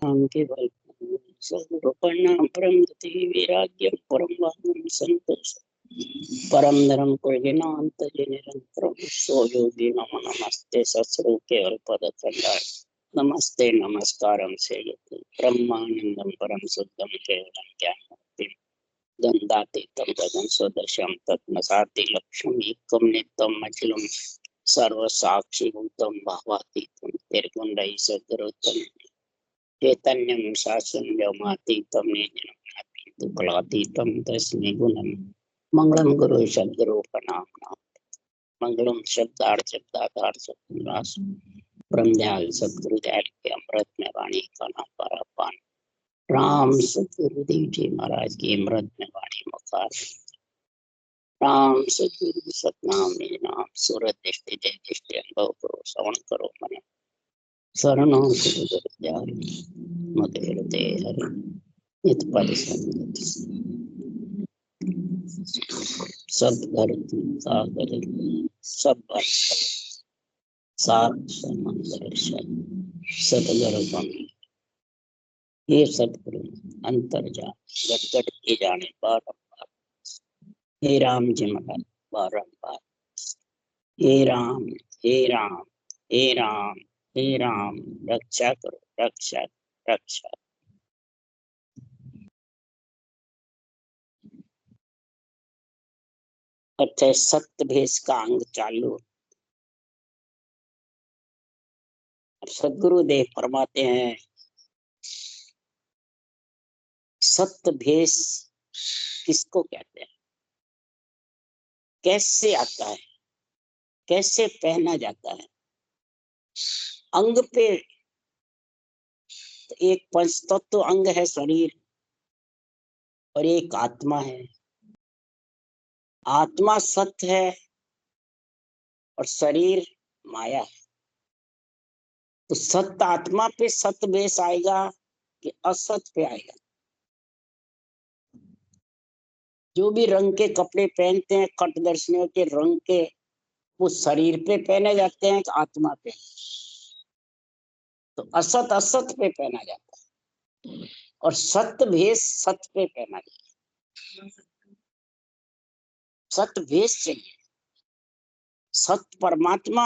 नाम केवल सर्वोपन्नाम परम गति वैराग्यम परम वाहनम संतोष परम धर्म कुर्गिनांत निरंतरम सो योगी नमो नमस्ते सस्रु केवल पद खंडाय नमस्ते नमस्कारम से ब्रह्मानंदम परम शुद्धम केवलम ज्ञानमुक्तिम दंडातीतम गगन सदृशम तत्मसाति लक्ष्यम एकम नित्यम अखिलम सर्व साक्षी भूतम भावातीतम निर्गुणै सदरुत्तम चैतन्यं शासन व्योमातीतं निजनातीतं तस्मै गुणं मंगलम गुरु सद्गुरु प्रणाम मंगलम शब्दार्थ शब्दाकार सत्यास ब्रह्मज्ञान सद्गुरुदेव के अमृत में वाणी का नाम पारापान राम सद्गुरुदेव जी महाराज की अमृत में वाणी मुखार राम सद्गुरु सतनाम निज नाम सूरत दृष्टि जय दृष्टि अनुभव करो श्रवण करो मन शरणों मधुर ते हरि नित परिसंगति सब धरती सागर सब सात समंदर सदगर गमी ये सतगुरु अंतर जा गट के जाने बारंबार हे राम जी महाराज बारंबार हे राम हे राम हे राम हे राम रक्षा करो रक्षा रक्षा। अच्छा सत्य भेष का अंग चालू। सदगुरुदेव फरमाते हैं सत्य भेष किसको कहते हैं, कैसे आता है, कैसे पहना जाता है। अंग पे तो एक पंच तत्व अंग है शरीर और एक आत्मा है। आत्मा सत्य है और शरीर माया है। तो सत्य आत्मा पे सत्य भेष आएगा कि असत पे आएगा। जो भी रंग के कपड़े पहनते हैं कटदर्शनियों के रंग के, वो शरीर पे पहने जाते हैं कि आत्मा पे। तो असत असत पे पहना जाता है और सत्य भेष सत्य पे पहना जाता है। सत्य भेष चाहिए। सत्य परमात्मा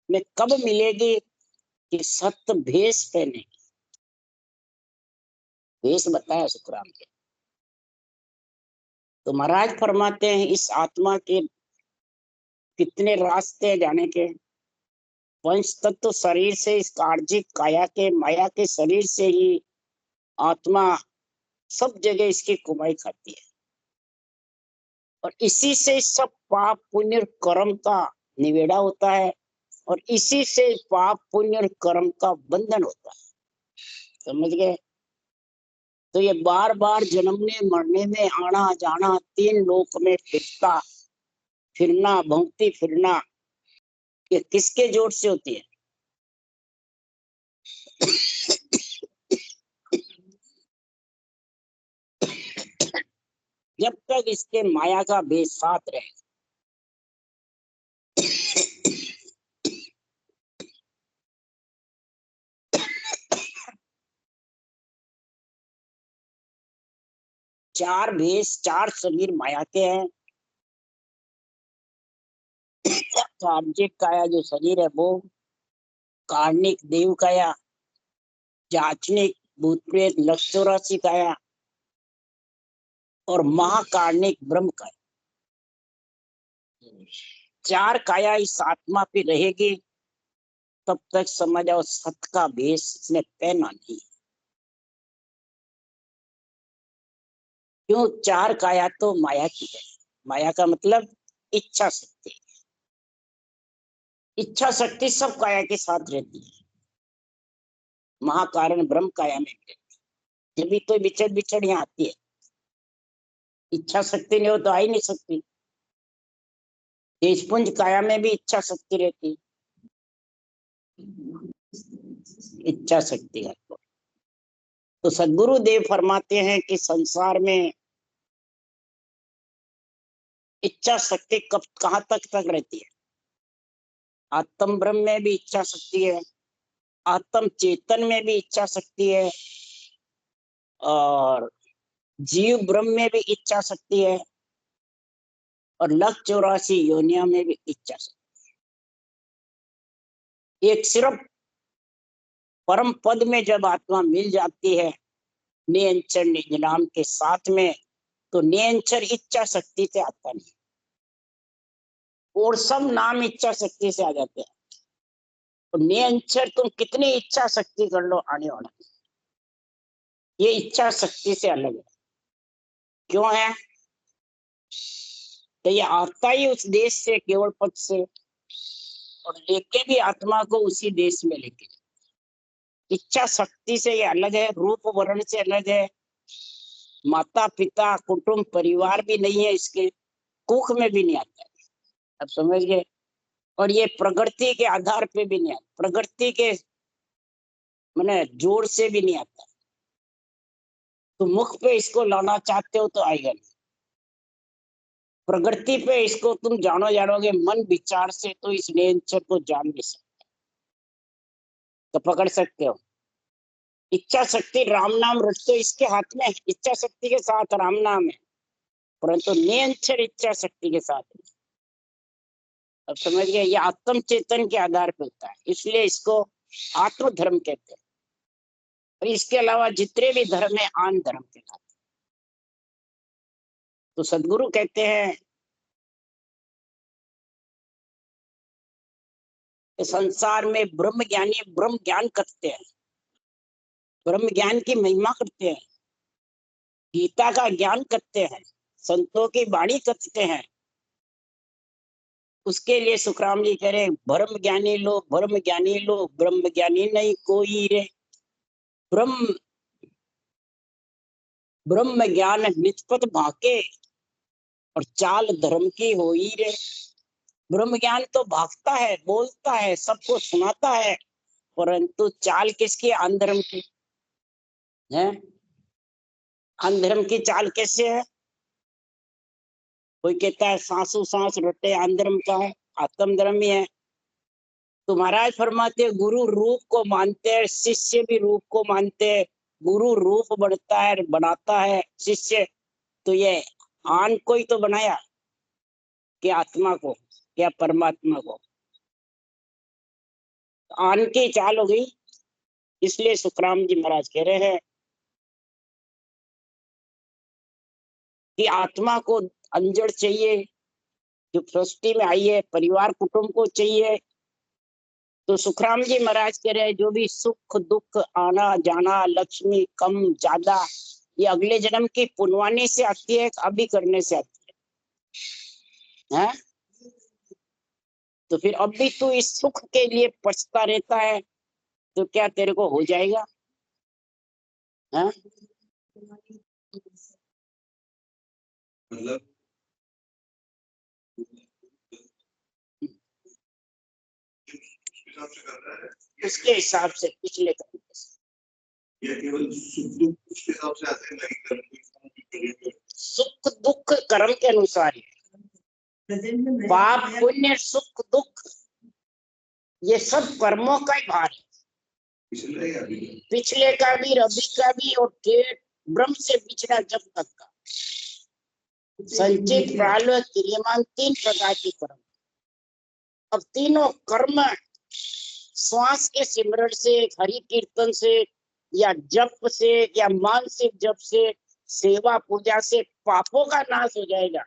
में कब मिलेगी कि सत्य भेष पहनेगी। भेष बताया सुखराम के। तो महाराज फरमाते हैं इस आत्मा के कितने रास्ते जाने के। पंच तत्व शरीर से, इस कार्जिक काया के माया के शरीर से ही आत्मा सब जगह इसकी कमाई खाती है और इसी से सब पाप पुण्य कर्म का निवेड़ा होता है और इसी से पाप पुण्य कर्म का बंधन होता है। समझ गए। तो ये बार बार जन्मने मरने में आना जाना, तीन लोक में फिरता फिरना, भौंकती फिरना, ये किसके जोर से होती है। जब तक इसके माया का भेष साथ रहे। चार भेष, चार शरीर माया के हैं। कार्जिक काया जो शरीर है वो, कार्णिक देव काया, जाचनिक भूत प्रेत लक्षोराशि काया और महाकार्णिक ब्रह्म काया। चार काया इस आत्मा पे रहेगी तब तक समझ आओ सत्य का भेष इसने पहना नहीं। क्यों? चार काया तो माया की है। माया का मतलब इच्छा शक्ति। इच्छा शक्ति सब काया के साथ रहती है। महाकारण ब्रह्म काया में रहती है। जब भी तो बिछड़ बिछड़ यहाँ आती है। इच्छा शक्ति नहीं हो तो आ ही नहीं सकती। तेजपुंज काया में भी इच्छा शक्ति रहती है। इच्छा शक्ति है। तो सदगुरु देव फरमाते हैं कि संसार में इच्छा शक्ति कब कहाँ तक रहती है। आत्म ब्रह्म में भी इच्छा शक्ति है आत्म चेतन में भी इच्छा शक्ति है और जीव ब्रह्म में भी इच्छा शक्ति है और 184 योनियों में भी इच्छा शक्ति। एक सिर्फ परम पद में जब आत्मा मिल जाती है निरंतर निजनाम के साथ में, तो निरंतर इच्छा शक्ति से आता नहीं और सब नाम इच्छा शक्ति से आ जाते हैं। तो निरंतर तुम कितनी इच्छा शक्ति कर लो आने वाला, ये इच्छा शक्ति से अलग है। क्यों है? तो ये आता ही उस देश से, केवल पद से, और लेके भी आत्मा को उसी देश में लेके। इच्छा शक्ति से ये अलग है, रूप वर्ण से अलग है, माता पिता कुटुंब परिवार भी नहीं है, इसके कुख में भी नहीं आता है। अब समझ गए? और ये प्रकृति के आधार पे भी नहीं आता, प्रकृति के माने जोर से भी नहीं आता। तो मुख पे इसको लाना चाहते हो तो आएगा नहीं। प्रकृति पे इसको तुम जानोगे मन विचार से, तो इस नेचर को जान नहीं सकते, तो पकड़ सकते हो। इच्छा शक्ति राम नाम रट तो इसके हाथ में, इच्छा शक्ति के साथ राम नाम है, परंतु निरंतर इच्छा शक्ति के साथ है। अब समझ गए? ये आत्म चेतन के आधार पर होता है, इसलिए इसको आत्म धर्म कहते हैं। और इसके अलावा जितने भी धर्म है आन धर्म के नाते। तो सदगुरु कहते हैं कि संसार में ब्रह्म ज्ञानी ब्रह्म ज्ञान करते हैं, ब्रह्म ज्ञान की महिमा करते हैं, गीता का ज्ञान करते हैं, संतों की वाणी करते हैं। उसके लिए सुखराम जी कह रहे हैं, ब्रह्म ज्ञानी लो, ब्रह्म ज्ञानी लो, ब्रह्म ज्ञानी नहीं कोई रे। ब्रह्म ब्रह्म ज्ञान निष्पत भाके और चाल धर्म की होई रे। ब्रह्म ज्ञान तो भागता है, बोलता है, सबको सुनाता है, परंतु चाल किसकी? अंधर्म की है। अंधर्म की चाल कैसे है? कोई कहता है सांसों सांस रटे अंधर्म का है, आत्म धर्म ही है। तो महाराज फरमाते गुरु रूप को मानते हैं, शिष्य भी रूप को मानते हैं। गुरु रूप बढ़ता है, बनाता है शिष्य, तो ये आन को ही तो बनाया कि आत्मा को, क्या परमात्मा को? आन की चाल हो गई। इसलिए सुखराम जी महाराज कह रहे हैं कि आत्मा को अंजड़ चाहिए, जो सृष्टि में आई है, परिवार कुटुंब को चाहिए। तो सुखराम जी महाराज कह रहे हैं जो भी सुख दुख आना जाना, लक्ष्मी कम ज्यादा, ये अगले जन्म की पुनवानी से आती है, अभी करने से आती है? तो फिर अब भी तू इस सुख के लिए पछता रहता है, तो क्या तेरे को हो जाएगा? है? मतलब उसके हिसाब से पिछले कर्म से, ये केवल सुख दुख के हिसाब से आते हैं, नहीं सुख दुख कर्म के अनुसार है। पाप पुण्य सुख दुख ये सब कर्मों का ही भार है, पिछले का भी अभी का भी, और ब्रह्म से पिछड़ा जब तक का संचित प्रारब्ध क्रियमान 3 प्रकार के कर्म। अब तीनों कर्म श्वास के सिमरण से, हरि कीर्तन से, या जप से, या मानसिक जप से, सेवा पूजा से पापों का नाश हो जाएगा,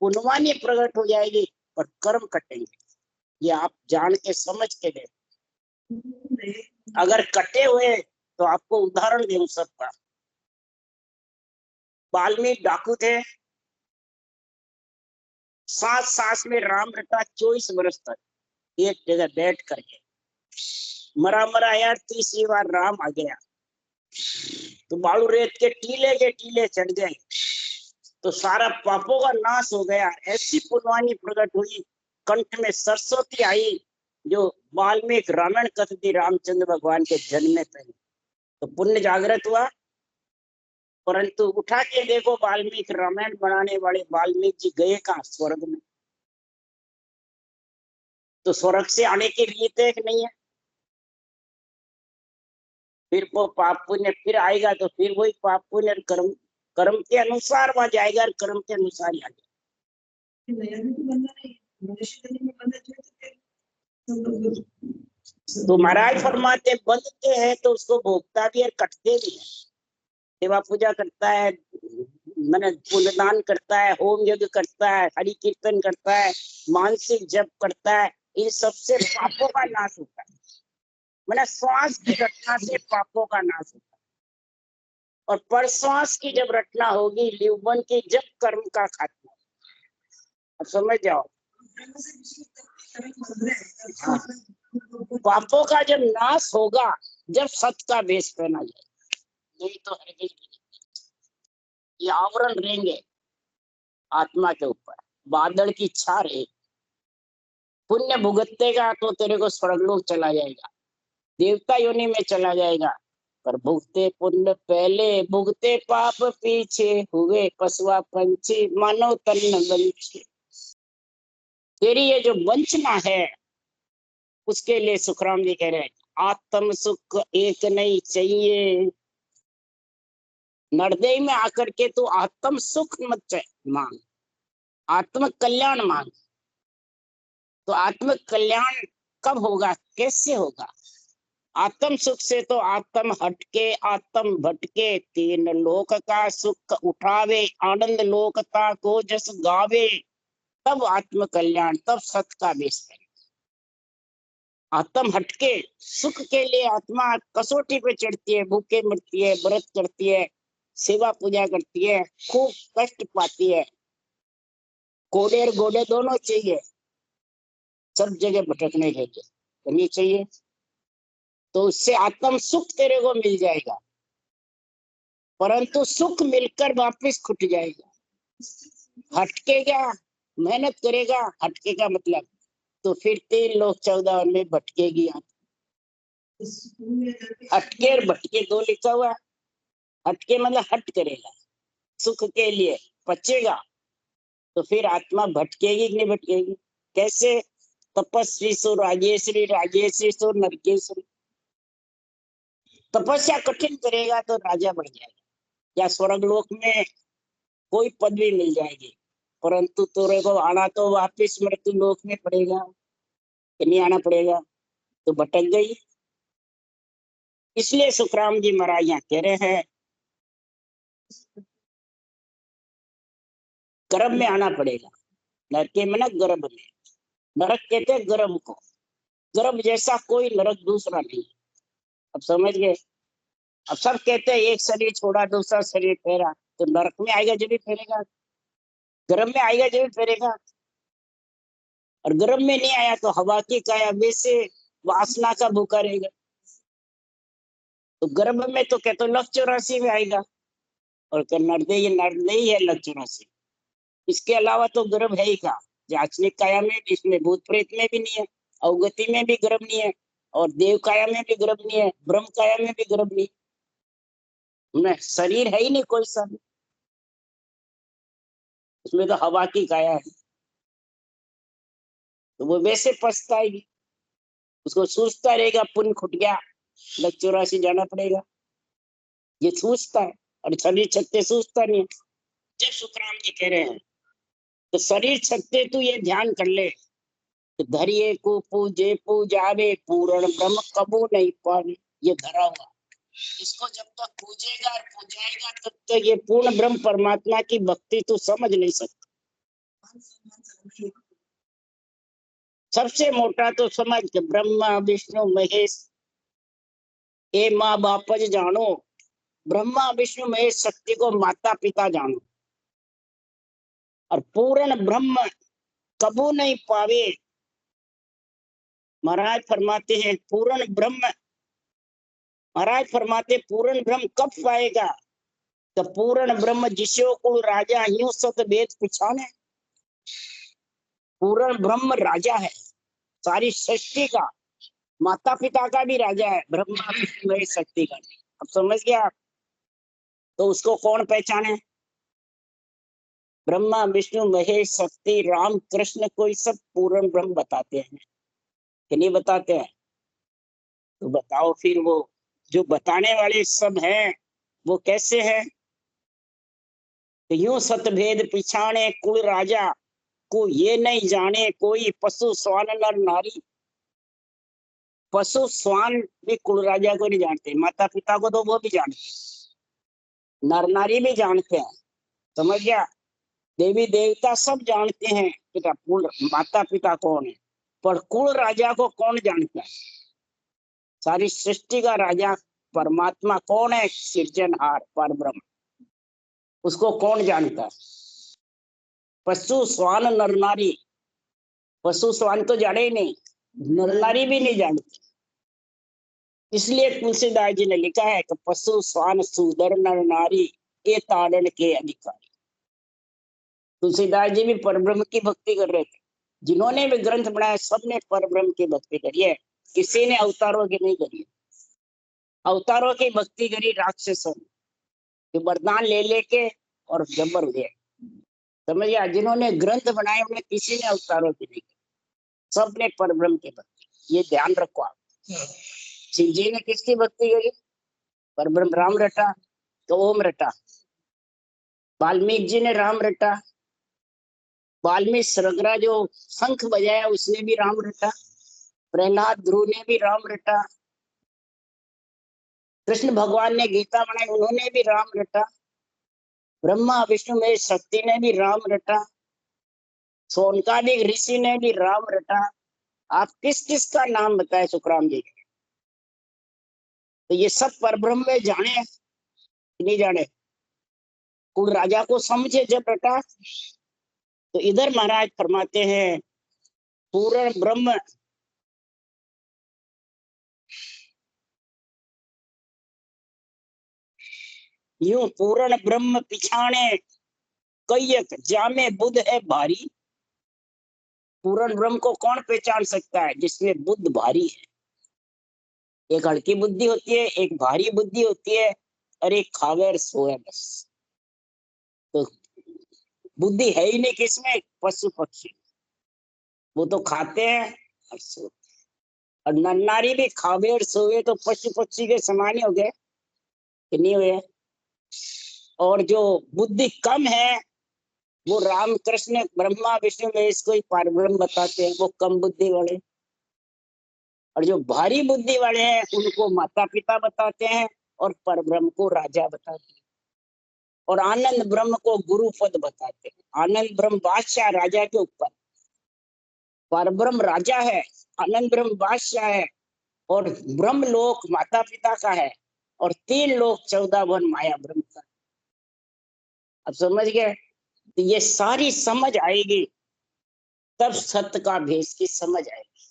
पुण्यवानी प्रकट हो जाएगी, पर कर्म कटेंगे। ये आप जान के समझ के दे। अगर कटे हुए तो आपको उदाहरण दे सबका। वाल्मीकि डाकू थे, सांस सांस में राम रटा 24 वर्ष तक एक जगह बैठ करके। मरा यार 30वीं बार राम आ गया तो बालू रेत के टीले चढ़ गए, तो सारा पापों का नाश हो गया। ऐसी पुण्यवानी प्रकट हुई, कंठ में सरस्वती आई, जो वाल्मीकि रामायण कथती रामचंद्र भगवान के जन्म में पहले, तो पुण्य जागृत हुआ। परंतु उठा के देखो वाल्मीकि रामायण बनाने वाले वाल्मीकि जी गए कहाँ? स्वर्ग में। तो स्वर्ग से आने की रीत एक नहीं है। फिर वो पाप पुण्य फिर आएगा तो फिर वही पाप पुण्य कर्म कर्म के अनुसार वहां जाएगा और कर्म के अनुसार ही आएगा। तो महाराज फरमाते बंधते हैं तो उसको भोगता भी है कटते भी है। सेवा पूजा करता है, मैंने पुण्यदान करता है, होम यज्ञ करता है, हरि कीर्तन करता है, मानसिक जप करता है, इन सबसे पापों का नाश होता है। मैंने श्वास की रचना से पापों का नाश होता है। और परश्वास की जब रचना होगी लिवबन की जब कर्म का खात्मा। अब समझ जाओ। हाँ। पापों का जब नाश होगा जब सत्य का वेश पहना जाए, यही तो है। ये आवरण रहेंगे आत्मा के ऊपर, बादल की छा रहे। पुण्य भुगतेगा तो तेरे को स्वर्गलोक चला जाएगा, देवता योनि में चला जाएगा। पर भुगते पुण्य पहले, भुगते पाप पीछे, हुए पशुआ पंछी मानव तन वंचे। तेरी ये जो वंचना है उसके लिए सुखराम जी कह रहे हैं आत्म सुख एक नहीं चाहिए। नरदेह में आकर के तू आत्म सुख मत मांग, आत्म कल्याण मांग। तो आत्म कल्याण कब होगा, कैसे होगा? आत्म सुख से तो आत्म हटके आत्म भटके, तीन लोक का सुख उठावे, आनंद लोकता को जस गावे, तब आत्म कल्याण, तब सत का वेश है। आत्म हटके सुख के लिए आत्मा कसौटी पे चढ़ती है, भूखे मरती है, व्रत करती है, सेवा पूजा करती है, खूब कष्ट पाती है, कोड़े और गोडे दोनों चाहिए, सब जगह भटकने के लिए करनी चाहिए। तो उससे आत्म सुख तेरे को मिल जाएगा, परंतु सुख मिलकर वापस खुट जाएगा। हटकेगा, मेहनत करेगा, हटकेगा मतलब तो फिर 3 लोग 14 में भटकेगी। हटके और भटके दो लिखा हुआ। हटके मतलब हट करेगा सुख के लिए, पचेगा तो फिर आत्मा भटकेगी कि नहीं भटकेगी? कैसे? तपस्वी सो राजेश्वरी, राजेश्वरी सो नरकेश्वरी। तपस्या कठिन करेगा तो राजा बन जाएगा, या स्वर्गलोक में कोई पदवी मिल जाएगी, परंतु तेरे को आना तो वापिस मृत्यु लोक में पड़ेगा कि नहीं आना पड़ेगा? तो भटक गई। इसलिए सुखराम जी महाराज यहाँ कह रहे हैं गर्भ में आना पड़ेगा। नरके में ना गर्भ में, नरक कहते हैं गर्भ को, गर्भ जैसा कोई नरक दूसरा नहीं। अब समझ गए? अब सब कहते हैं एक शरीर छोड़ा दूसरा शरीर फेरा, तो नरक में आएगा जब भी फेरेगा, गर्भ में आएगा जब भी फेरेगा। और गर्भ में नहीं आया तो हवा की काया वैसे वासना का भूखा रहेगा। तो गर्भ में तो कहते लख 84 में आएगा, और नरदेह नरदेही है लख 84। इसके अलावा तो गर्भ है ही का, जाचनिक काया में, इसमें भूत प्रेत में भी नहीं है, अवगति में भी गर्भ नहीं है, और देव काया में भी गर्भ नहीं है, ब्रह्म काया में भी गर्भ नहीं, में शरीर है ही नहीं कोई सा। उसमें तो हवा की काया है, तो वो वैसे पछताएगी, उसको सोचता रहेगा पुण्य खुट गया, लख 84 जाना पड़ेगा, ये सोचता है। और शरीर छकते सोचता नहीं। जब सुखराम जी कह रहे हैं तो शरीर छकते तू ये ध्यान कर ले, धरिए को पूजे पूजावे, पूर्ण ब्रह्म कबू नहीं पावे। ये धरा हुआ, इसको जब तक पूजेगा और पूजाएगा तब तक ये पूर्ण ब्रह्म परमात्मा की भक्ति तू समझ नहीं सकता। सबसे मोटा तो समझ के ब्रह्मा विष्णु महेश, ए माँ बाप जानो, ब्रह्मा विष्णु महेश शक्ति को माता पिता जानो। और पूर्ण ब्रह्म कबू नहीं पावे। महाराज फरमाते हैं पूर्ण ब्रह्म, महाराज फरमाते पूर्ण ब्रह्म कब पाएगा? तो पूर्ण ब्रह्म जिसो को राजा यूं सत वेद पिछाने। पूर्ण ब्रह्म राजा है सारी सृष्टि का, माता पिता का भी राजा है, ब्रह्मा विष्णु महेश शक्ति का। अब समझ गया? तो उसको कौन पहचाने? ब्रह्मा विष्णु महेश शक्ति राम कृष्ण को ही सब पूर्ण ब्रह्म बताते हैं कि नहीं बताते हैं? तो बताओ फिर वो जो बताने वाले सब हैं वो कैसे हैं? तो यूं सतभेद पिछाणे कुल राजा को ये नहीं जाने कोई, पशु स्वान नर नारी। पशु स्वान भी कुल राजा को नहीं जानते, माता पिता को तो वो भी जानते, नर नारी भी जानते हैं, समझ गया? देवी देवता सब जानते हैं पिता कुल माता पिता कौन है, पर कुल राजा को कौन जानता है? सारी सृष्टि का राजा परमात्मा कौन है? सृजनहार परब्रह्म, उसको कौन जानता है? पशु स्वान नर नारी, पशु स्वान तो जाने ही नहीं, नर नारी भी नहीं जानते। इसलिए तुलसीदास जी ने लिखा है कि पशु स्वान सुदर नर नारी ये ताड़न के अधिकारी। तुलसीदास जी भी परब्रह्म की भक्ति कर रहे थे, जिन्होंने भी ग्रंथ बनाया सबने परब्रह्म की भक्ति करी है, किसी ने अवतारों की नहीं करी। अवतारों की भक्ति करी राक्षसों ने, वरदान ले लेके और जबर हुए, समझ गया? जिन्होंने ग्रंथ बनाए उन्हें किसी ने अवतारों की नहीं करी, सबने परब्रह्म की भक्ति, ये ध्यान रखो आप। शिव जी ने किसकी भक्ति करी? परब्रह्म। राम रटा तो ओम रटा, वाल्मीकि जी ने राम रटा, वाल्मीकि सरगरा जो शंख बजाया उसने भी राम रटा, प्रहलाद ध्रुव ने भी राम रटा, कृष्ण भगवान ने गीता बनाई उन्होंने भी राम रटा, ब्रह्मा विष्णु महेश शक्ति ने भी राम रटा, सोनकादिक ऋषि ने भी राम रटा। आप किस किस का नाम बताए सुखराम जी? तो ये सब परब्रह्म में जाने नहीं जाने? कुल राजा को समझे जब रटा। तो इधर महाराज फरमाते हैं पूर्ण ब्रह्म यूं पूर्ण ब्रह्म पिछाने कैयक जामे बुध है भारी। पूर्ण ब्रह्म को कौन पहचान सकता है? जिसमें बुद्ध भारी है। एक हल्की बुद्धि होती है, एक भारी बुद्धि होती है, और एक खावेर सोए बस। तो बुद्धि है ही नहीं किसमें? पशु पक्षी, वो तो खाते हैं और सोते, और नन्नारी भी खावे और सोए तो पशु पक्षी के समान ही हो गए कि नहीं हुए? और जो बुद्धि कम है वो राम कृष्ण ब्रह्मा विष्णु महेश को ही परब्रह्म बताते हैं, वो कम बुद्धि वाले। और जो भारी बुद्धि वाले हैं उनको माता पिता बताते हैं और परब्रह्म को राजा बताते हैं, और आनंद ब्रह्म को गुरु पद बताते हैं। आनंद ब्रह्म बादशाह राजा के ऊपर, परब्रह्म राजा है, आनंद ब्रह्म बादशाह है, और ब्रह्म लोक माता पिता का है, और 3 लोक 14 भुवन माया ब्रह्म का। अब समझ गए? तो ये सारी समझ आएगी तब सत्य का भेष की समझ आएगी,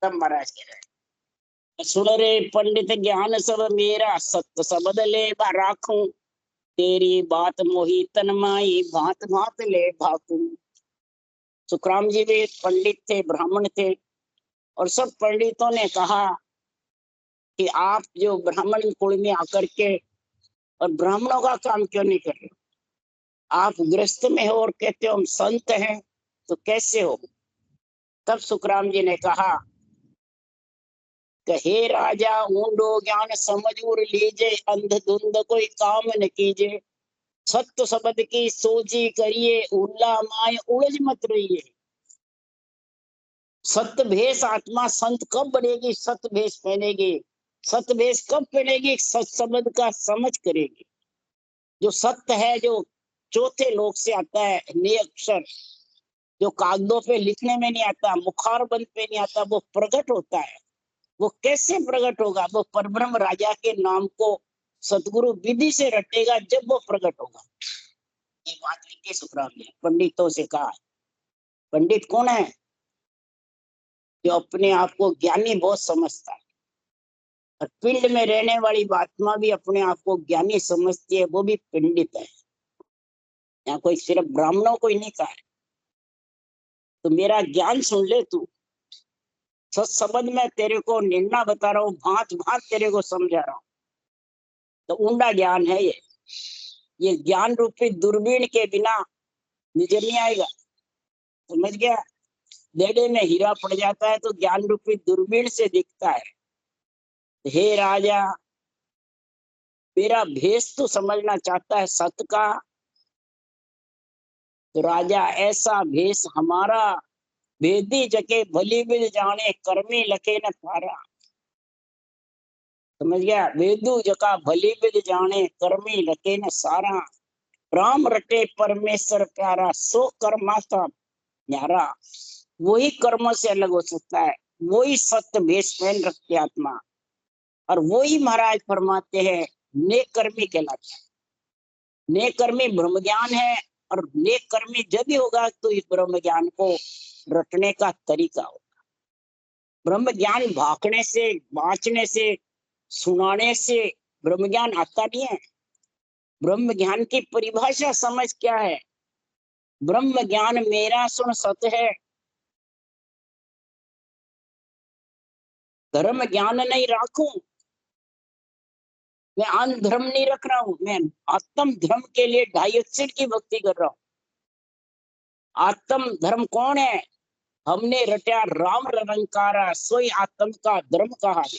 तब महाराज कह रहे हैं सुन रे पंडित ज्ञान सब मेरा, सत्य सबद ले राखूं, तेरी बात मोही तन माई, भांत भांत ले भाकूं। सुखराम जी भी पंडित थे, ब्राह्मण थे, और सब पंडितों ने कहा कि आप जो ब्राह्मण कुल में आकर के और ब्राह्मणों का काम क्यों नहीं कर रहे? आप गृहस्थ में हो और कहते हो हम संत हैं, तो कैसे हो? तब सुखराम जी ने कहा कि हे राजा ऊंडो ज्ञान समझूर लीजे, अंधधुंध कोई काम न कीजे, सत्य शब्द की सोची करिए, उल्ला माय उलझ मत रहिए। सत्य भेष आत्मा संत कब बनेगी? सत्य भेष पहनेगी। सत्य भेष कब पहनेगी? सत्य शब्द का समझ करेगी। जो सत्य है, जो चौथे लोक से आता है, निरक्षर, जो कागजों पे लिखने में नहीं आता, मुखारबंद पे नहीं आता, वो प्रकट होता है। वो कैसे प्रकट होगा? वो परब्रह्म राजा के नाम को सतगुरु विधि से रटेगा, जब वो प्रकट होगा। ये बात लिखी सुखराम ने, पंडितों से कहा। पंडित कौन है? जो अपने आप को ज्ञानी बहुत समझता है, और पिंड में रहने वाली आत्मा भी अपने आप को ज्ञानी समझती है, वो भी पंडित है। यहाँ कोई सिर्फ ब्राह्मणों को ही नहीं कहा है। तो मेरा ज्ञान सुन ले तू, सच शब्द में तेरे को निर्णय बता रहा हूँ, भांत भांत तेरे को समझा रहा हूँ। तो ऊंडा ज्ञान है ये ज्ञान रूपी दूरबीन के बिना नजर नहीं आएगा, समझ गया? बेड़े में हीरा पड़ जाता है तो ज्ञान रूपी दूरबीन से दिखता है। हे राजा मेरा भेष तो समझना चाहता है सत का, तो राजा ऐसा भेष हमारा, भेदी जके भली बिल जाने, कर्मी लखे न पारा। समझ गया? वेदू जका भली बिल जाने, कर्मी लखे न सारा। राम रटे परमेश्वर प्यारा, सो कर्माता न्यारा। वही कर्म से अलग हो सकता है, वही सत्य भेष पहन रखती आत्मा, और वही महाराज फरमाते हैं नेक कर्मी कहलाता है। नेक कर्मी ब्रह्म ज्ञान है, और नेक कर्मी जब भी होगा तो इस ब्रह्म ज्ञान को रटने का तरीका होगा। ब्रह्म ज्ञान भागने से, बांचने से, सुनाने से ब्रह्म ज्ञान आता नहीं है। ब्रह्म ज्ञान की परिभाषा समझ क्या है? ब्रह्म ज्ञान मेरा सुन सत है, धर्म ज्ञान नहीं राखूं, मैं अन्य धर्म नहीं रख रहा हूं, मैं आत्म धर्म के लिए 2.5 अक्षर की भक्ति कर रहा हूं। आत्म धर्म कौन है? हमने रटा राम रंकारा, सोई आत्म का धर्म कहा है।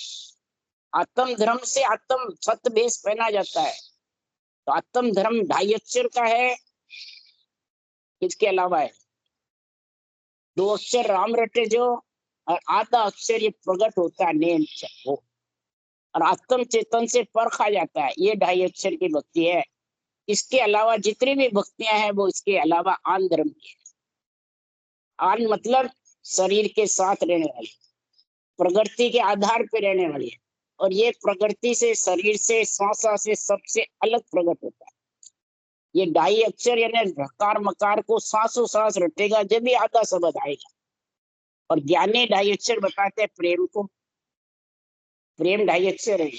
आत्म धर्म से आत्म सत्य भेष पहना जाता है। तो आत्म धर्म 2.5 अक्षर का है, इसके अलावा है 2 अक्षर राम रटे जो, और आधा अक्षर ये प्रकट होता है नेम वो, और आत्म चेतन से परखा जाता है। ये 2.5 अक्षर की भक्ति है। इसके अलावा जितनी भी भक्तियां हैं वो इसके अलावा आन धर्म की है। आन मतलब शरीर के साथ रहने वाली, प्रकृति के आधार पर रहने वाली है, और ये प्रकृति से, शरीर से, श्वासा से सबसे अलग प्रकट होता है। ये 2.5 अक्षर यानी रकार मकार को सांसों सांस रटेगा जब भी आधा शब्द आएगा। और ज्ञानी 2.5 अक्षर बताते हैं प्रेम को। प्रेम 2.5 अक्षर है।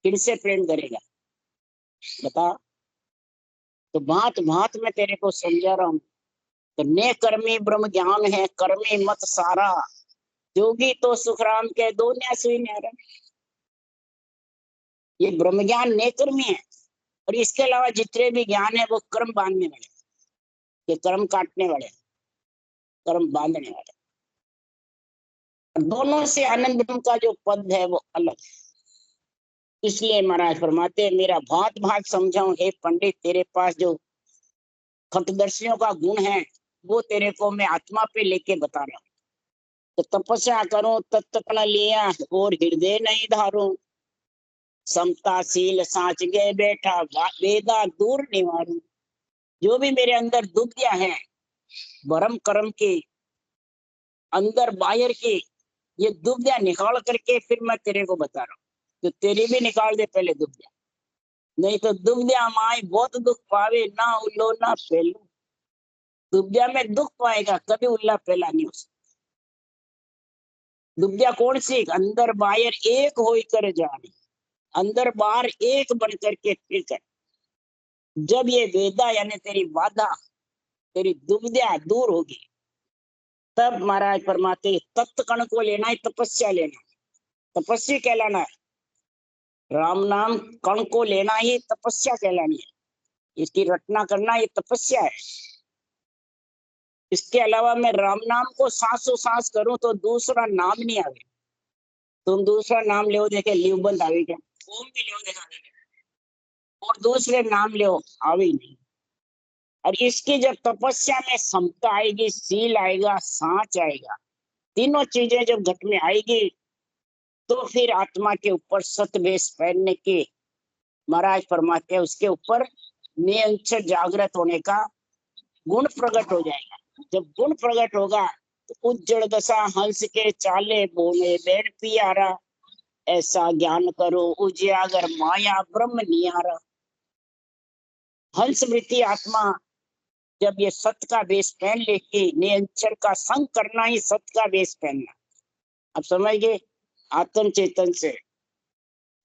किनसे प्रेम करेगा बता? तो भांत भांत में तेरे को समझा रहा हूं। तो ने कर्मी ब्रह्म ज्ञान है, कर्मी मत सारा, जोगी तो सुखराम के दो न्या सुई न्यारा। ये ब्रह्म ज्ञान ने कर्मी है, और इसके अलावा जितने भी ज्ञान है वो कर्म बांधने वाले, ये कर्म काटने वाले, कर्म बांधने वाले। दोनों से आनंद ब्रह्म का जो पद है वो अलग। इसलिए महाराज फरमाते मेरा भांत भांत समझाऊं हे पंडित, तेरे पास जो खटदर्शियों का गुण है वो तेरे को मैं आत्मा पे लेके बता रहा हूँ। तो तपस्या करूं तत्कन लिया, और हृदय नहीं धारूं, समताशील साच गए बैठा, वेदा दूर निवारूं। जो भी मेरे अंदर दुविधा है, भरम कर्म के अंदर बाहर के, ये दुविधा निकाल करके फिर मैं तेरे को बता रहा हूँ। तो तेरी भी निकाल दे पहले दुविधा, नहीं तो दुविधा माई बहुत दुख पावे, ना उल्लो ना फैलो। दुविधा में दुख पाएगा, कभी उल्ला फैला नहीं हो सकता। दुविधा कौन सी? अंदर बाहर एक हो कर जाने, अंदर बाहर एक बन करके फिर कर। जब ये वेदा यानी तेरी वादा, तेरी दुविधा दूर होगी, तब महाराज फरमाते तत्व कण को लेना है, तपस्या लेना, तपस्या कहलाना है। राम नाम कण को लेना ही तपस्या कहलानी है, इसकी रटना करना ये तपस्या है। इसके अलावा मैं राम नाम को सांसों सांस करूं तो दूसरा नाम नहीं आवे। तुम दूसरा नाम ले देखे लिवबंद आवे क्या? ओम भी ले देखा, और दूसरे नाम ले आवे नहीं। और इसकी जब तपस्या में समता आएगी, सील आएगा, सांच आएगा, तीनों चीजें जब घट में आएगी, तो फिर आत्मा के ऊपर सतवेश पहनने के महाराज फरमाते हैं उसके ऊपर नियंत्रण जागृत होने का गुण प्रकट हो जाएगा। जब गुण प्रकट होगा तो उज्जड़ दशा हंस के चाले बोले बैठ पियारा, ऐसा ज्ञान करो उजियागर माया ब्रह्म नियारा। हंस वृत्ति आत्मा जब ये सत्य का वेश पहन लेगी, नियंत्रण का संग करना ही सत्य का वेश पहनना। अब समझ गए? आत्म चेतन से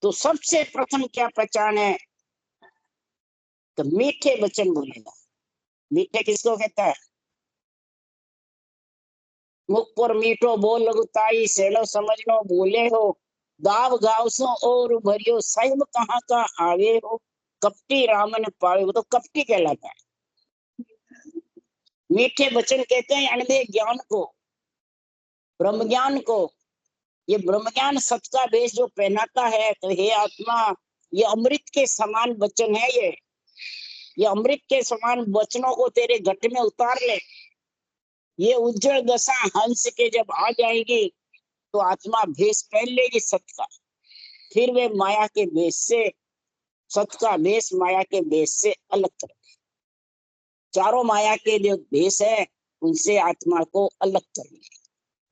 तो सबसे प्रथम क्या पहचान है? तो मीठे वचन बोलेगा। मीठे किसको कहता है? मुख पर मीठो बोल लगुताई, सेलो समझनो बोले हो, दाव गावसो और भरियो, साहिब कहाँ का आवे हो, कपटी रामन पावे। वो तो कपटी कहलाता है। मीठे वचन कहते हैं अनदे ज्ञान को, ब्रह्म ज्ञान को। ये ब्रह्म ज्ञान सत्य का वेश जो पहनाता है, तो हे आत्मा ये अमृत के समान वचन है। ये अमृत के समान वचनों को तेरे घट में उतार ले। ये उज्जवल दशा हंस के जब आ जाएगी तो आत्मा भेष पहन लेगी सत का। फिर वे माया के भेष से, सत का भेष माया के भेष से अलग कर, चारों माया के जो भेष है उनसे आत्मा को अलग करेंगे,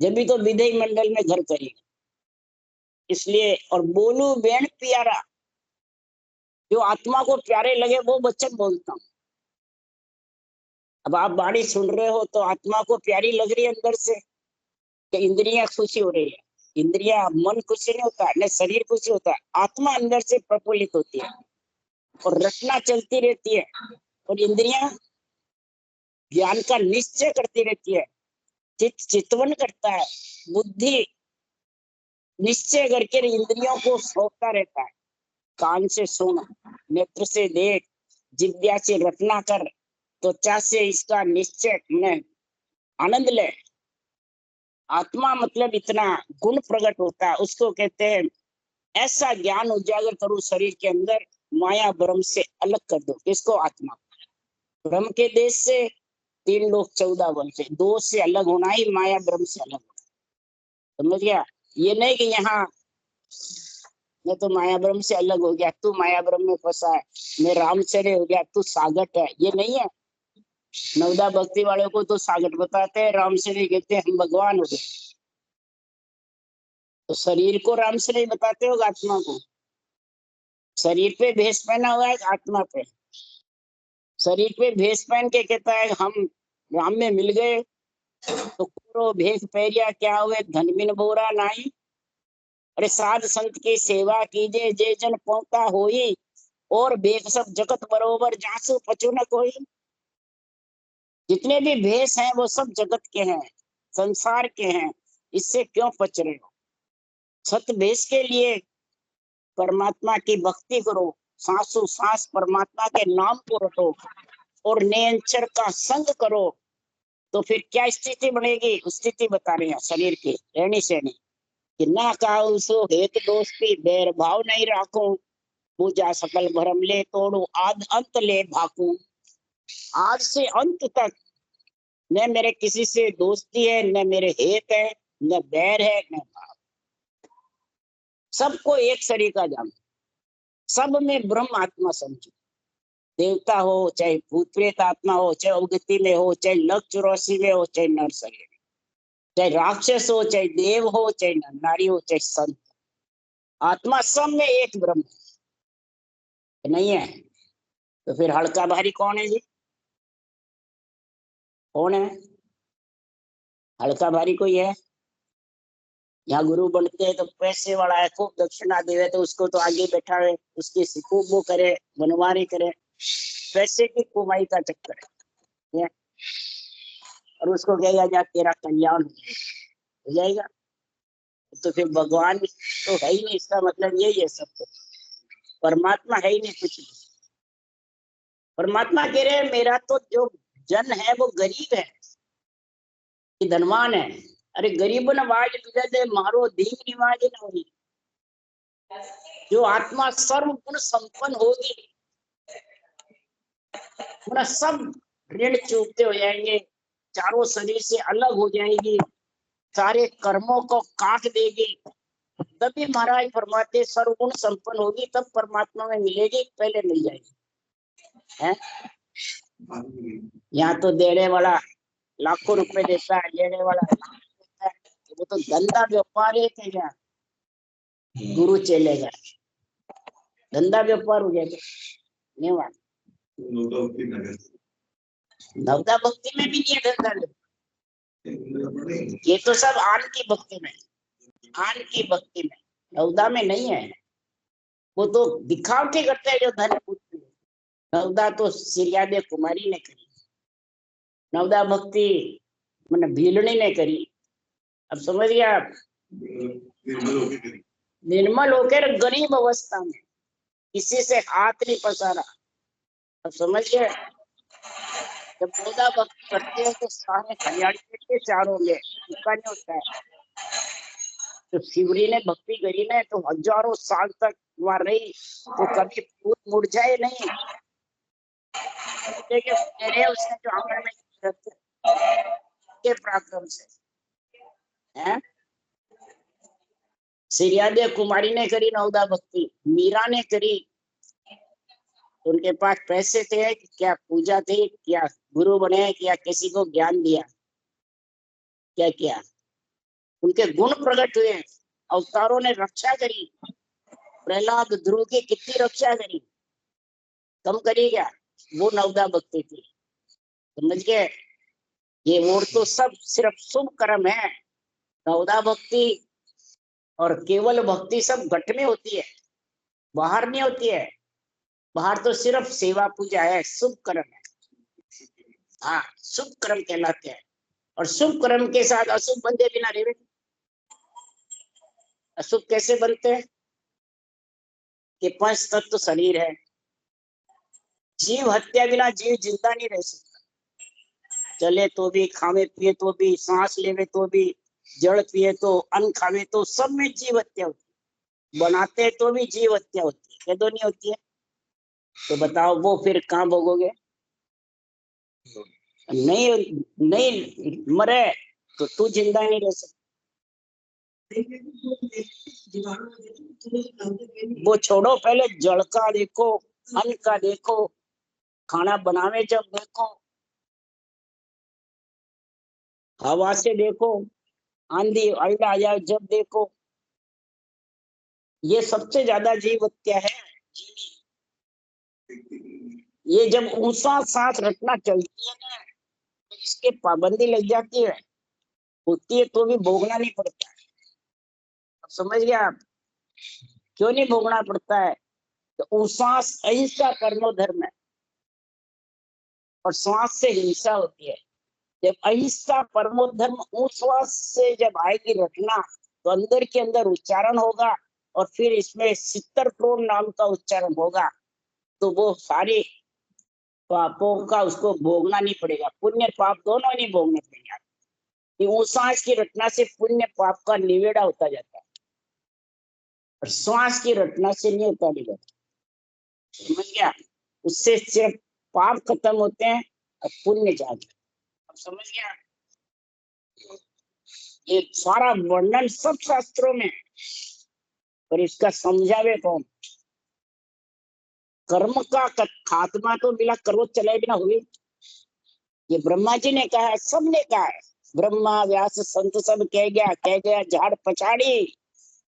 जब भी तो विधेय मंडल में घर करेगा। इसलिए और बोलू बेन प्यारा, जो आत्मा को प्यारे लगे वो वचन बोलता हूँ। अब आप वाणी सुन रहे हो तो आत्मा को प्यारी लग रही है अंदर से, कि इंद्रियां खुशी हो रही है। इंद्रियां, मन खुशी नहीं होता, न शरीर खुशी होता है, आत्मा अंदर से प्रफुल्लित होती है और रचना चलती रहती है। और इंद्रियां ज्ञान का निश्चय करती रहती है, चितवन करता है, बुद्धि निश्चय करके इंद्रियों को सौंपता रहता है। कान से सुन, नेत्र से देख, जिह्वा से रटना कर, त्वचा से इसका निश्चय में आनंद ले। आत्मा मतलब इतना गुण प्रकट होता है, उसको कहते हैं ऐसा ज्ञान उजागर करूं शरीर के अंदर, माया ब्रह्म से अलग कर दो। किसको? आत्मा। ब्रह्म के देश से 3 लोक 14 वन से, 2 से अलग होना ही माया ब्रह्म से अलग होना। समझ गया? ये नहीं कि यहाँ मैं तो माया ब्रह्म से अलग हो गया, तू माया ब्रह्म में फंसा है, मैं रामचर्य हो गया, तू सागट है, ये नहीं है। नवदा भक्ति वालों को तो सागट बताते हैं, रामचर्य कहते हैं हम भगवान हो गए। तो शरीर को रामचर्य बताते हो, आत्मा को? शरीर पे भेष पहना हुआ है, आत्मा पे शरीर पे भेष पहन के कहता है हम राम में मिल गए। तो करो भेष पैरिया क्या हुए, धन बिन बोरा नाई। अरे साध संत की सेवा कीजिए, जे जन पहुंचा होई, और भेष सब जगत बरोबर जासु पचु न कोई। जितने भी भेष हैं वो सब जगत के हैं, संसार के हैं, इससे क्यों पच रहे हो? सत भेष के लिए परमात्मा की भक्ति करो, सांसों सांस परमात्मा के नाम को रटो और निरंतर का संग करो, तो फिर क्या स्थिति बनेगी? स्थिति बता रहे हैं शरीर की रहनी सहनी, कि ना काऊ सो हेत दोस्ती, बैर भाव नहीं राखू, पूजा सकल भरम ले तोड़ू, आद अंत ले भाकू। आज से अंत तक न मेरे किसी से दोस्ती है, न मेरे हेत है, न बैर है, न भाव। सबको एक शरीर का जान, सब में ब्रह्म आत्मा समझो। देवता हो, चाहे भूत प्रेत आत्मा हो, चाहे अवगति में हो, चाहे लक 84 में हो, चाहे नर शरीर, चाहे राक्षस हो, चाहे देव हो, चाहे नारी हो, चाहे संत, आत्मा सब में एक ब्रह्म नहीं है। तो फिर हल्का भारी कौन है जी? कौन है हल्का भारी? कोई है? यहाँ गुरु बनते हैं तो पैसे वाला है, खूब दक्षिणा देवे तो उसको तो आगे बैठा है, उसकी खूब वो करे, बनवारी करे, पैसे की कमाई का चक्कर है। और उसको कहेगा जा तेरा कल्याण हो जाएगा। तो फिर भगवान तो है ही नहीं, इसका मतलब यही है सब कुछ। परमात्मा है ही नहीं कुछ नहीं। परमात्मा कह रहे हैं मेरा तो जो जन है वो गरीब है कि धनवान है। अरे गरीब नवाज दे मारो दीन निवाज न होगी। जो आत्मा सर्व गुण संपन्न होगी, पूरा सब ऋण चूकते हो जाएंगे, चारों शरीर से अलग हो जाएगी, सारे कर्मों को काट देगी, तभी महाराज फरमाते सर्वगुण संपन्न होगी, तब परमात्मा में मिलेगी, पहले मिल जाएगी। है यहाँ तो देने वाला लाखों रुपए देता है, लेने वाला देता है, वो तो धंधा व्यापार है क्या? गुरु चलेगा, धंधा व्यापार हो गया नहीं? नवदा भक्ति में भी नहीं है धंधा, ये तो सब आन की भक्ति में, आन की भक्ति में, नवदा में नहीं है। वो तो दिखावटी करते हैं जो धन पुत्र। नवदा तो सिरियादे कुमारी ने करी, नवदा भक्ति मैंने भीलनी ने करी। अब समझ गया आप? निर्मल होकर गरीब अवस्था में किसी से हाथ नहीं पसारा। अब समझ गए? जब नवदा भक्ति करते हैं तो सारे हरियाणा के चारों में उसका नहीं होता है। तो शिवरी ने भक्ति करी ना, तो हजारों साल तक वहां रही तो कभी फूल मुरझाए नहीं। देखिए मेरे उसने जो आंगन में रखे के पराक्रम से है। सिरियादे कुमारी ने करी नवदा भक्ति, मीरा ने करी। उनके पास पैसे थे, क्या पूजा थी, क्या गुरु बने, क्या किसी को ज्ञान दिया, क्या किया? उनके गुण प्रकट हुए, अवतारों ने रक्षा करी। प्रहलाद ध्रुव की कितनी रक्षा करी, कम करी क्या? वो नवदा भक्ति थी, समझ गए? ये और तो सब सिर्फ शुभ कर्म है। नवदा भक्ति और केवल भक्ति सब घट में होती है, बाहर नहीं होती है। बाहर तो सिर्फ सेवा पूजा है, शुभ कर्म है। हाँ, शुभ कर्म कहलाते हैं। और शुभ कर्म के साथ अशुभ बंधे बिना रहे। अशुभ कैसे बनते हैं? कि पंच तत्व शरीर है, जीव हत्या बिना जीव जिंदा नहीं रह सकता। चले तो भी, खावे पिए तो भी, सांस लेवे तो भी, जल पिए तो, अन्न खावे तो, सब में जीव हत्या होती है। बनाते तो भी जीव हत्या होती है, क्या तो नहीं होती है? तो बताओ वो फिर कहाँ भोगोगे? नहीं, नहीं मरे तो तू जिंदा नहीं रह सकता। वो छोड़ो, पहले जल का देखो, अन्न का देखो, खाना बनावे जब देखो, हवा से देखो, आंधी अल्लाह आ जाए जब देखो। ये सबसे ज्यादा जीव हत्या है। ये जब ऊंचा सांस रटना चलती है ना, तो इसके पाबंदी लग जाती है, होती है तो भी भोगना नहीं पड़ता है। अब समझ गया आप? क्यों नहीं भोगना पड़ता है? तो श्वास अहिंसा परमो धर्म है, और श्वास से हिंसा होती है। जब अहिंसा परमो धर्म श्वास से जब आएगी रटना, तो अंदर के अंदर उच्चारण होगा, और फिर इसमें 70 करोड़ नाम का उच्चारण होगा। तो वो सारे पापों का उसको भोगना नहीं पड़ेगा, पुण्य पाप दोनों नहीं भोगने पड़ेगा। कि श्वास की रटना से पुण्य पाप का निवेड़ा होता जाता है, और श्वास की रटना से नहीं होता निवेड़ा। समझ गया? उससे सिर्फ पाप खत्म होते हैं और पुण्य जाते। अब समझ गया? ये सारा वर्णन सब शास्त्रों में, पर इसका समझावे कौन? कर्म का खात्मा तो बिना कर्म चले बिना हुए। ये ब्रह्मा जी ने कहा है, सबने कहा है। ब्रह्मा व्यास संत सब कह गया झाड़ पछाड़ी।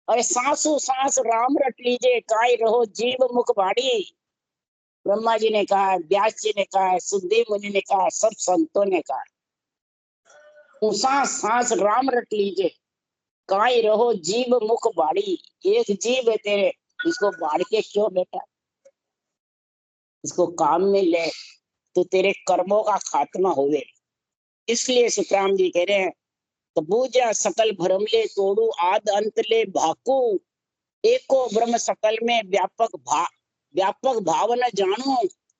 अरे सांसू सांस राम रट लीजिए, काय रहो जीव मुख भाड़ी। ब्रह्मा जी ने कहा, व्यास जी ने कहा, सुखदेव मुनि ने कहा, सब संतों ने कहा। सांस सांस राम रट लीजिए, काय रहो जीव मुख बाड़ी। एक जीव है तेरे, इसको बाढ़ के क्यों बेटा? इसको काम में ले, तो तेरे कर्मों का खात्मा होवे। इसलिए सुखराम जी कह रहे हैं, तो बूझा सकल भ्रम ले तोड़ू, आद अंत ले भाकू। एको ब्रह्म सकल में व्यापक भाव न जानू।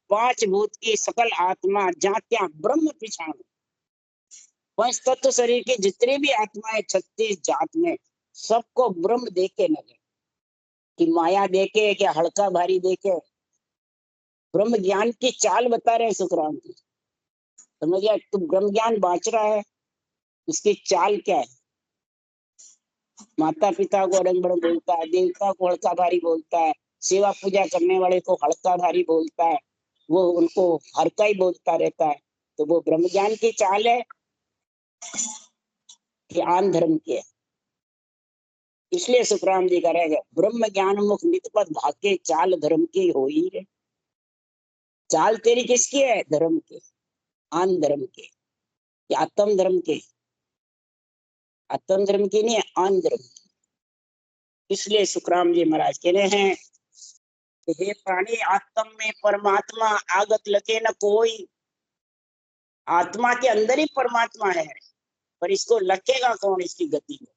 पांच भूत की सकल आत्मा जात्या ब्रह्म पिछाणु। पंच तत्व शरीर की जितनी भी आत्माएं 36 जात में, सबको ब्रह्म देखे लगे। कि माया देखे, क्या हल्का भारी देखे, ब्रह्म ज्ञान की चाल बता रहे हैं सुखराम जी। समझ गया? तू ब्रह्म ज्ञान बांच रहा है, इसकी चाल क्या है? माता पिता को अड़ंगड़ बोलता है, देवता को हल्का भारी बोलता है, सेवा पूजा करने वाले को हल्का भारी बोलता है, वो उनको हल्का ही बोलता रहता है। तो वो ब्रह्म ज्ञान की चाल है कि आन धर्म की है? इसलिए सुखराम जी का रहेगा, ब्रह्म ज्ञान मुख नितपद भाके, चाल धर्म की हो ही रे। चाल तेरी किसकी है? धर्म की, आन धर्म की, आत्म धर्म की। आत्म धर्म की नहीं है, आन धर्म की। इसलिए सुखराम जी महाराज कह रहे हैं, हे प्राणी आत्म में परमात्मा आगत लगे न कोई। आत्मा के अंदर ही परमात्मा है, पर इसको लकेगा कौन? इसकी गति को,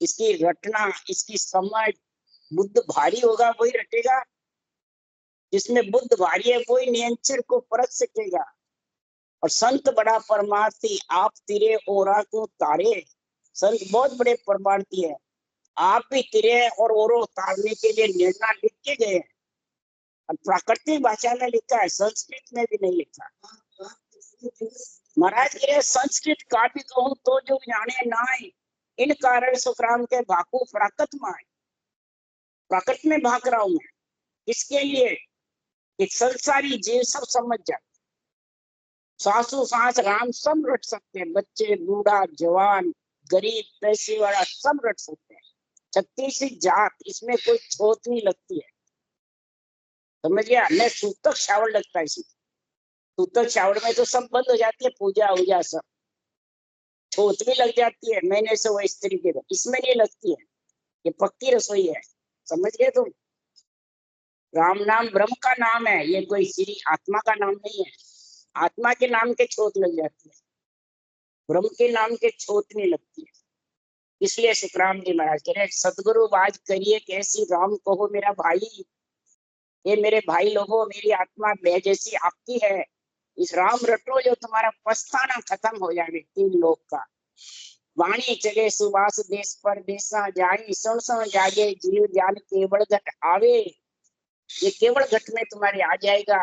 इसकी रटना, इसकी समझ। बुद्ध भारी होगा वही रटेगा, जिसमें बुद्ध भारी है वही नियंत्रण को परख सकेगा। और संत बड़ा परमार्थी, आप तिरे ओरा को तारे। संत बहुत बड़े परमार्थी है, आप भी तिरे और ओरो उतारने के लिए निर्णय लिख के गए हैं, और प्राकृतिक भाषा में लिखा है, संस्कृत में भी नहीं लिखा। महाराज कह रहे संस्कृत का भी कहूं तो जो जाने ना है, इन कारण सुखराम के भाकू प्राकृत में प्राकृत में भाग रहा हूं मैं। इसके लिए कि संसारी जीव सब समझ जाए, सासू सास राम सब रट सकते हैं, बच्चे बूढ़ा जवान गरीब पैसे वाला सब रट सकते हैं। 36 जात, इसमें कोई छोट नहीं लगती है, समझ गया। न सूतक शावड़ लगता है इसमें, सूतक शावड़ में तो सब बंद हो जाती है, पूजा वूजा सब, छोट भी लग जाती है महीने से वो स्त्री के, इसमें नहीं लगती है, ये पक्की रसोई है, समझ गए तुम। राम नाम ब्रह्म का नाम है, ये कोई श्री आत्मा का नाम नहीं है। आत्मा के नाम के छोट लग जाती है, ब्रह्म के नाम के छोट नहीं लगती है। इसलिए सुखराम जी महाराज कह रहे सदगुरु बाज करिए कैसी राम कहो मेरा भाई, ये मेरे भाई लोगों, मेरी आत्मा बह जैसी आपकी है, इस राम रटो जो तुम्हारा पछताना खत्म हो जाए 3 लोक का। वाणी चले सुबास देश पर देशा जाई, सुन सुन जागे जीव जान केवल घट आवे, ये केवल घट में तुम्हारे आ जाएगा,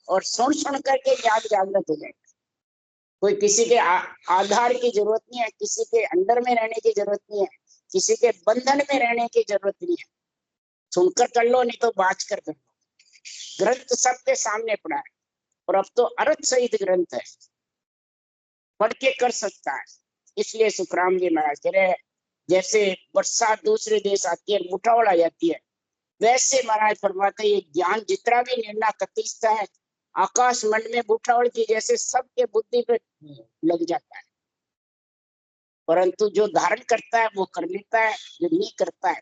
और सुन सुन करके जाग जागृत हो जाएगा। कोई किसी के आधार की जरूरत नहीं है, किसी के अंडर में रहने की जरूरत नहीं है, किसी के बंधन में रहने की जरूरत नहीं है। सुनकर कर लो, नहीं तो बाज कर लो। ग्रंथ सबके सामने पड़ा है, और अब तो अर्थ सहित ग्रंथ है, पढ़ के कर सकता है। इसलिए सुखराम जी महाराज कह रहे जैसे बरसात दूसरे देश आती है, मुठावड़ आ जाती है, वैसे महाराज फरमाते ये ज्ञान जितना भी निर्णय कतीसता है, आकाश मंड में मुठावड़ की जैसे सबके बुद्धि पे लग जाता है, परंतु जो धारण करता है वो कर लेता है, जो नहीं करता है।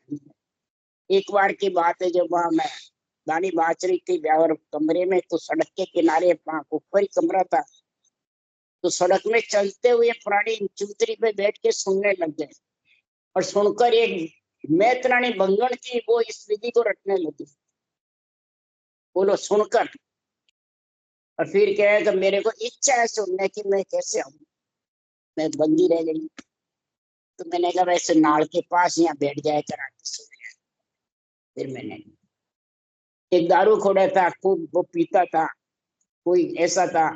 एक बार की बात है, जब वहां मैं दानी बाचरी थी ब्यावर कमरे में, तो सड़क के किनारे ऊपर ही कमरा था, तो सड़क में चलते हुए प्राणी चूतरी पे बैठ के सुनने लग गए, और सुनकर एक मैत्राणी बंगन की वो इस विधि को रटने लगी, बोलो सुनकर। और फिर कहे कि मेरे को इच्छा है सुनने की, मैं कैसे आऊं, मैं बंदी रह गई। तो मैंने कहा वैसे नाल के पास यहाँ बैठ जाए करा के सुन जाए। फिर मैंने एक दारू खोड़ा था, खूब वो पीता था, कोई ऐसा था,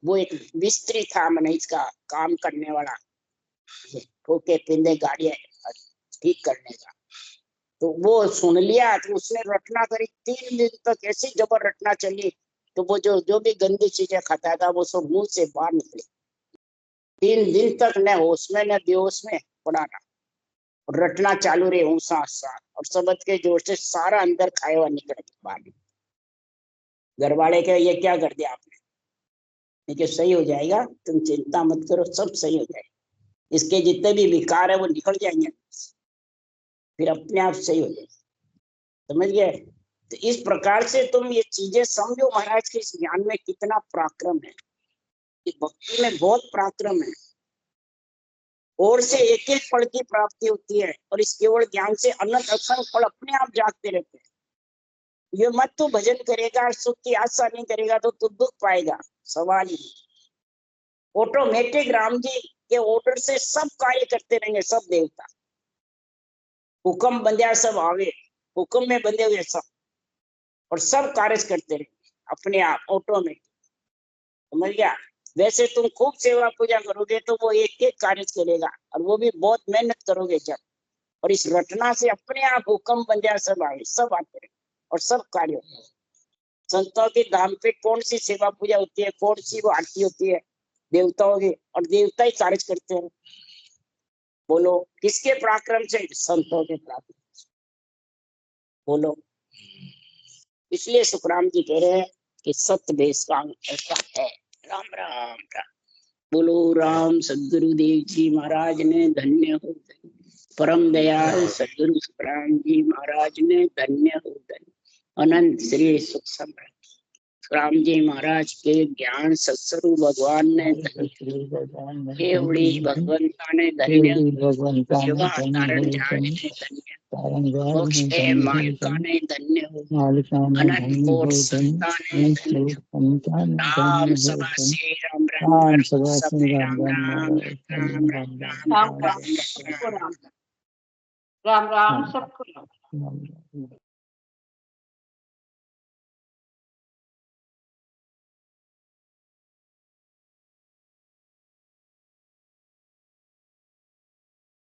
वो एक मिस्त्री था, मैंने इसका काम करने वाला, ठोके पिंदे गाड़ियां ठीक करने का। तो वो सुन लिया, तो उसने रटना करी 3 दिन तक, ऐसी जबर रटना चली, तो वो जो भी गंदी चीजें खाता था वो सब मुंह से बाहर निकली। 3 दिन तक न होश में न बेहोश में पड़ा रहा, रटना चालू रहे ऊंसा सा, और शब्द के जोर से सारा अंदर खाए हुआ निकल बाहर। घर वाले कहे ये क्या कर दिया आपने, देखिए सही हो जाएगा, तुम चिंता मत करो, सब सही हो जाएगा, इसके जितने भी विकार है वो निकल जाएंगे, फिर अपने आप सही हो जाएगा, समझ गए। तो इस प्रकार से तुम ये चीजें समझो, महाराज के इस ज्ञान में कितना पराक्रम है, इस भक्ति में बहुत पराक्रम है, और से एक एक फल की प्राप्ति होती है, और इस केवल ज्ञान से अनंत असंख्य फल अपने आप जागते रहते हैं। ये मत तू भजन करेगा, सुख की आशा नहीं करेगा तो तू दुख पाएगा, सवाल ही। ऑटोमेटिक राम जी के ऑर्डर से सब कार्य करते रहेंगे, सब देवता हुक्म बंध्या सब आवे, हुक्म में बंधे हुए सब, और सब कार्य करते रहेंगे अपने आप ऑटोमेटिक, समझ गया। वैसे तुम खूब सेवा पूजा करोगे तो वो एक एक कार्य करेगा, और वो भी बहुत मेहनत करोगे जब, और इस रटना से अपने आप हुक्म बंध्या सब आए, सब आते रहे और सब कार्य होते हैं। संतों के धाम पे कौन सी सेवा पूजा होती है, कौन सी वो आरती होती है देवताओं की, और देवता ही कार्य करते हैं। बोलो किसके पराक्रम से, संतों के पराक्रम से, बोलो। इसलिए सुखराम जी कह रहे हैं कि सत्य बेस्वांग ऐसा है। राम राम राम। बोलो राम सदगुरुदेव जी महाराज ने धन्य हो, परम दयाल सदगुरु सुखराम जी महाराज ने धन्य हो, अनंत श्री सुख सम्राट राम जी महाराज के ज्ञान सत्सरु भगवान ने केवड़ी भगवंता ने धन्य, युवा तारण झाड़ ने धन्य, मोक्ष है मालिका ने धन्य, अनंत कोट संता ने धन्य, राम सभा से राम राम सब राम राम राम राम राम राम राम। राम राम सबको। राम राम।